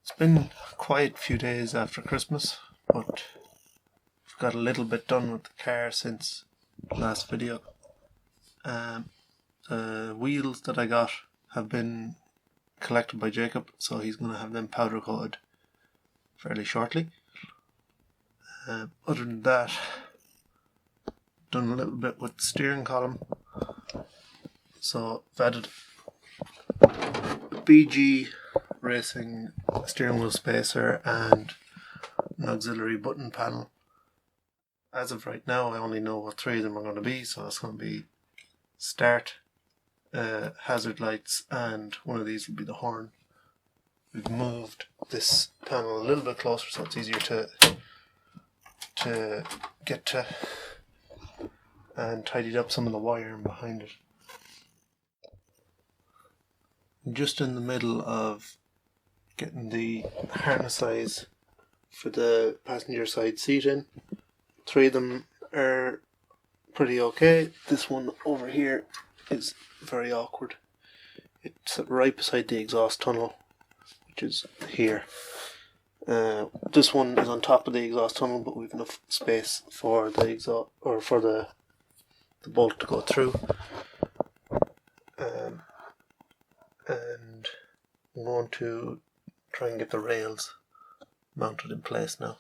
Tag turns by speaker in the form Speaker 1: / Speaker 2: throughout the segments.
Speaker 1: It's been a quiet few days after Christmas, but I've got a little bit done with the car since the last video. The wheels that I got have been collected by Jacob, so he's going to have them powder coated fairly shortly. Other than that, done a little bit with the steering column. So I've added a BG Racing steering wheel spacer and an auxiliary button panel. As of right now, I only know what three of them are going to be, so it's going to be start, hazard lights, and one of these will be the horn. We've moved this panel a little bit closer so it's easier to get to, and tidied up some of the wiring behind it. Just in the middle of getting the harness size for the passenger side seat in. Three of them are pretty okay. This one over here is very awkward. It's right beside the exhaust tunnel, which is here. This one is on top of the exhaust tunnel, but we've enough space for the exhaust, or for the bolt to go through. And I'm going to try and get the rails mounted in place now.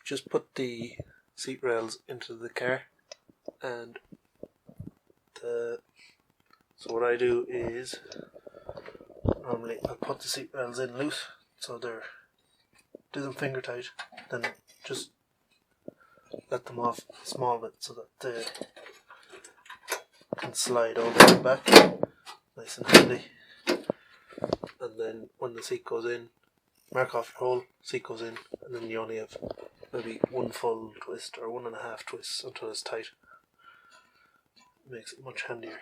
Speaker 1: Just put the seat rails into the car, and so what I do is normally I put the seat rails in loose, so do them finger tight, then just let them off a small bit so that they can slide over the back nice and handy. And then when the seat goes in, mark off your hole, seat goes in, and then you only have maybe one full twist or 1.5 twists until it's tight. It makes it much handier.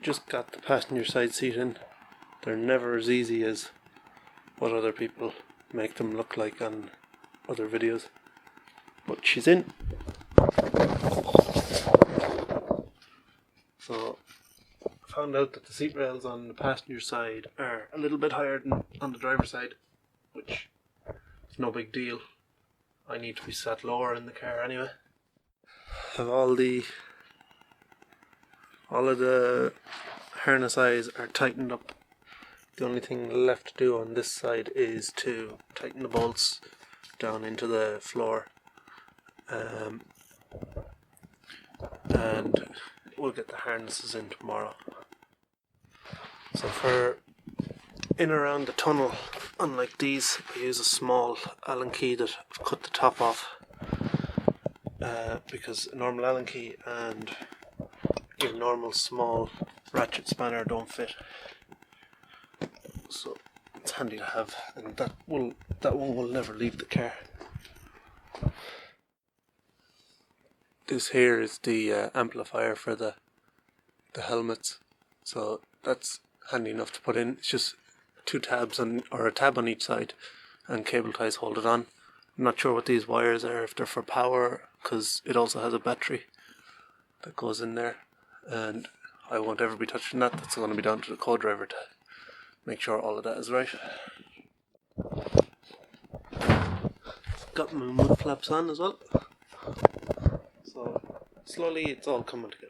Speaker 1: just got the passenger side seat in. They're never as easy as what other people make them look like on other videos. But she's in. So I found out that the seat rails on the passenger side are a little bit higher than on the driver's side, which is no big deal. I need to be sat lower in the car anyway. Have all of the harness eyes are tightened up. The only thing left to do on this side is to tighten the bolts down into the floor, and we'll get the harnesses in tomorrow. So for in around the tunnel, unlike these, I use a small Allen key that I've cut the top off, because a normal Allen key and your normal small ratchet spanner don't fit. So it's handy to have, and that one will never leave the car. This here is the amplifier for the helmets, so that's handy enough to put in. It's just two tabs or a tab on each side, and cable ties hold it on. I'm not sure what these wires are, if they're for power, because it also has a battery that goes in there, and I won't ever be touching that. That's going to be down to the co-driver to make sure all of that is right. Got my mud flaps on as well. So slowly it's all coming together.